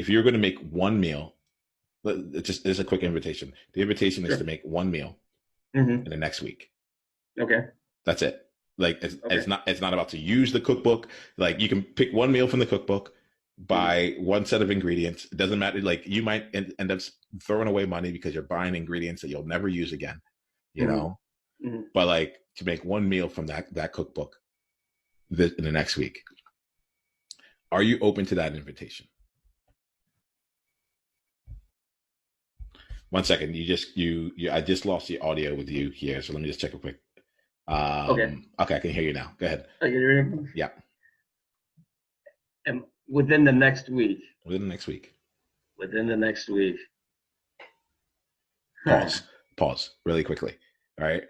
if you're going to make one meal, it's a quick invitation. The invitation is to Sure. make one meal Hmm. in the next week. Okay. That's it. Like Okay. it's not about to use the cookbook. Like you can pick one meal from the cookbook, Hmm. buy one set of ingredients. It doesn't matter. Like you might end up throwing away money because you're buying ingredients that you'll never use again. You Hmm. know, Hmm. but like to make one meal from that cookbook in the next week. Are you open to that invitation? One second. I just lost the audio with you here, so let me just check it quick. Okay. Okay, I can hear you now. Go ahead. Okay. Yeah, And within the next week, within the next week. within the next week, huh? Pause. Pause. Really quickly. All right.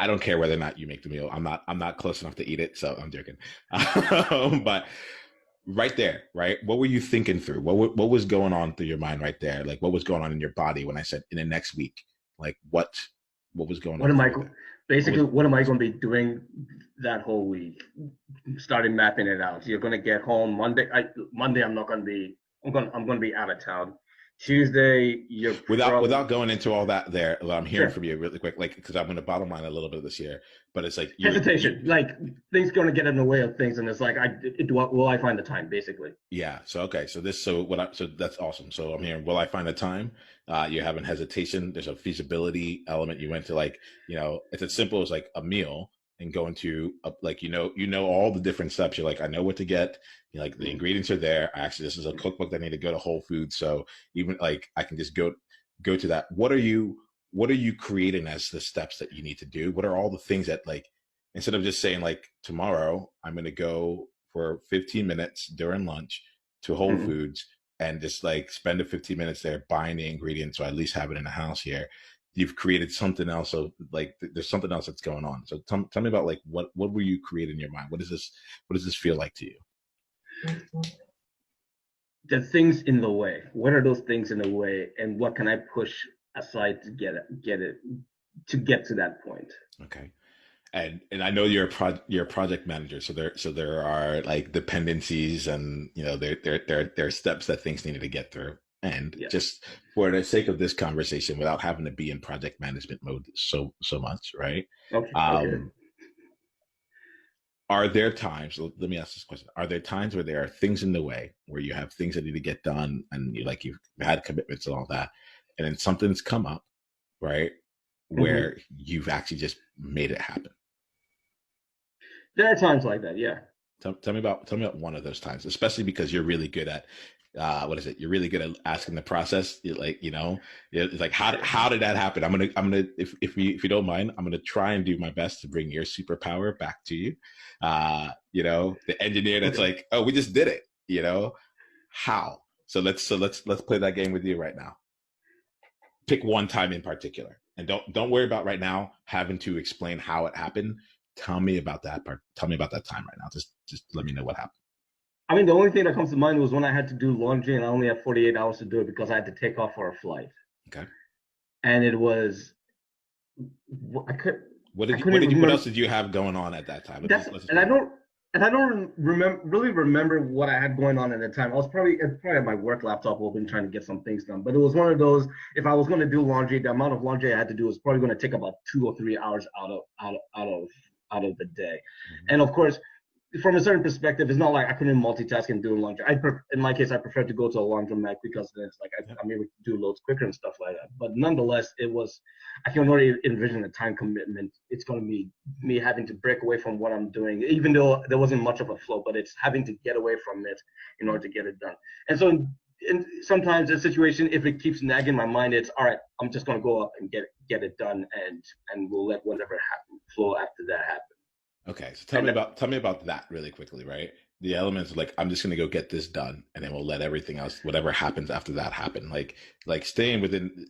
I don't care whether or not you make the meal. I'm not close enough to eat it, so I'm joking. But right there, right? What were you thinking through? What was going on through your mind right there? Like what was going on in your body when I said in the next week? Like what was going What on am I through there? What basically was what am I going to be doing that whole week? Starting mapping it out. You're going to get home Monday. Monday I'm not going to be. I'm going to be out of town. Tuesday you're without probably going into all that there, what I'm hearing sure. from you really quick, like because I'm going to bottom line a little bit this year, but it's like you Hesitation, like things going to get in the way of things, and it's like will I find the time? Basically, yeah. So okay. So that's awesome. So I'm hearing, will I find the time? You're having hesitation. There's a feasibility element. You went to like, it's as simple as like a meal and going to like, all the different steps. You're like, I know what to get. Like the mm-hmm. ingredients are there. Actually, this is a cookbook that I need to go to Whole Foods. So even like I can just go to that. What are you creating as the steps that you need to do? What are all the things that like, instead of just saying like tomorrow, I'm going to go for 15 minutes during lunch to Whole Mm-hmm. Foods and just like spend the 15 minutes there buying the ingredients so I at least have it in the house here. You've created something else. So like there's something else that's going on. So tell me about like what were you creating in your mind? What does this feel like to you? The things in the way. What are those things in the way, and what can I push aside to get to that point? Okay. And I know you're a project manager, so there are like dependencies, and there are steps that things needed to get through. And Yes. just for the sake of this conversation, without having to be in project management mode so much, right? Okay. Okay. Um, are there times? Let me ask this question: are there times where there are things in the way, where you have things that need to get done, and you've had commitments and all that, and then something's come up, right? Mm-hmm. Where you've actually just made it happen? There are times like that. Yeah. Tell me about one of those times, especially because you're really good at what is it? You're really good at asking the process. You're like, it's like Sure. how did that happen? I'm gonna if you don't mind, I'm gonna try and do my best to bring your superpower back to you. The engineer that's Okay. like, oh, we just did it. How? So let's play that game with you right now. Pick one time in particular, and don't worry about right now having to explain how it happened. Tell me about that part. Tell me about that time right now. Just let me know what happened. I mean, the only thing that comes to mind was when I had to do laundry and I only had 48 hours to do it because I had to take off for a flight, Okay. and it was I could I couldn't What even did you what remember else did you have going on at that time? Let's just and put I it that way. don't remember really remember what I had going on at the time. I was probably at my work laptop open trying to get some things done. But it was one of those, if I was going to do laundry, the amount of laundry I had to do was probably going to take about 2 or 3 hours out of the day. Mm-hmm. And of course, from a certain perspective, it's not like I couldn't multitask and do laundry. In my case, I prefer to go to a laundromat because then it's like Yep. I'm able to do loads quicker and stuff like that. But nonetheless, I can already envision the time commitment. It's going to be me having to break away from what I'm doing, even though there wasn't much of a flow, but it's having to get away from it in order to get it done. And so, sometimes a situation, if it keeps nagging my mind, it's all right. I'm just going to go up and get it done, and we'll let whatever happen flow after that happen. Okay. So And that, tell me about that really quickly, right? The elements of like I'm just gonna go get this done, and then we'll let everything else, whatever happens after that, happen. Like staying within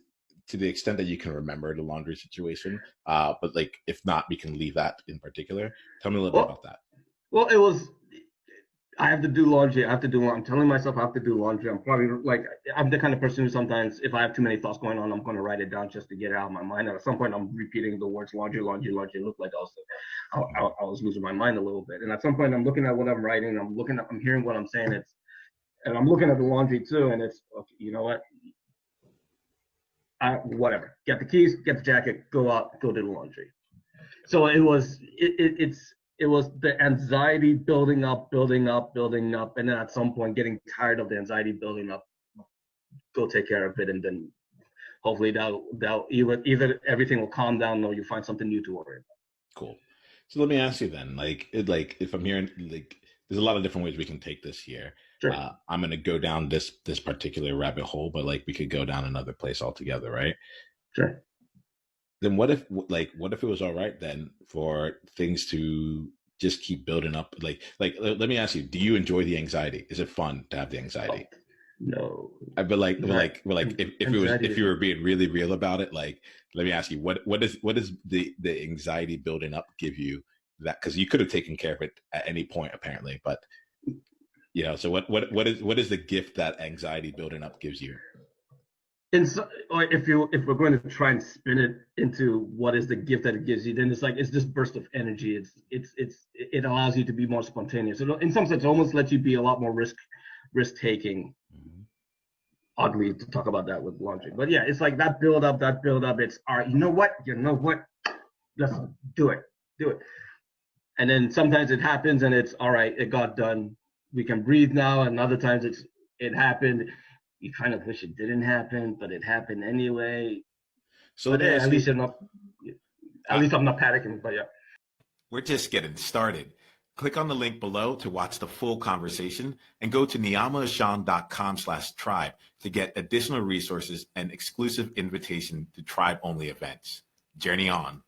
to the extent that you can remember the laundry situation. But like if not, we can leave that in particular. Tell me a little bit about well, that. well, it was I have to do laundry. I have to do. I'm telling myself I have to do laundry. I'm probably like I'm the kind of person who sometimes, if I have too many thoughts going on, I'm going to write it down just to get it out of my mind. And at some point, I'm repeating the words laundry, laundry, laundry. It looked like Mhm. I was losing my mind a little bit. And at some point, I'm looking at what I'm writing. I'm hearing what I'm saying. And I'm looking at the laundry too, and it's okay, you know what? Whatever. Get the keys, get the jacket, go out, go do the laundry. So it was the anxiety building up, building up, building up, and then at some point getting tired of the anxiety building up. Go take care of it, and then hopefully that either everything will calm down or you find something new to worry about. Cool. So let me ask you then, like if I'm hearing, like, there's a lot of different ways we can take this here. Sure. I'm going to go down this particular rabbit hole, but like we could go down another place altogether, right? Sure. Then what if it was all right then for things to just keep building up? Like let me ask you, do you enjoy the anxiety? Is it fun to have the anxiety? Oh, no. But if you were being really real about it, like, let me ask you, what does the anxiety building up give you? That, because you could have taken care of it at any point apparently, but you know, so what is the gift that anxiety building up gives you? Or if we're going to try and spin it into what is the gift that it gives you, then it's like it's this burst of energy. It allows you to be more spontaneous. In some sense, it almost lets you be a lot more risk taking. Mm-hmm. Oddly to talk about that with laundry, but yeah, it's like that build up. It's all right. You know what? Let's do it. And then sometimes it happens and it's all right. It got done. We can breathe now. And other times it happened. You kind of wish it didn't happen, but it happened anyway. So but at least I'm not panicking. But yeah, we're just getting started. Click on the link below to watch the full conversation and go to niamaashan.com/tribe to get additional resources and exclusive invitation to tribe only events. Journey on.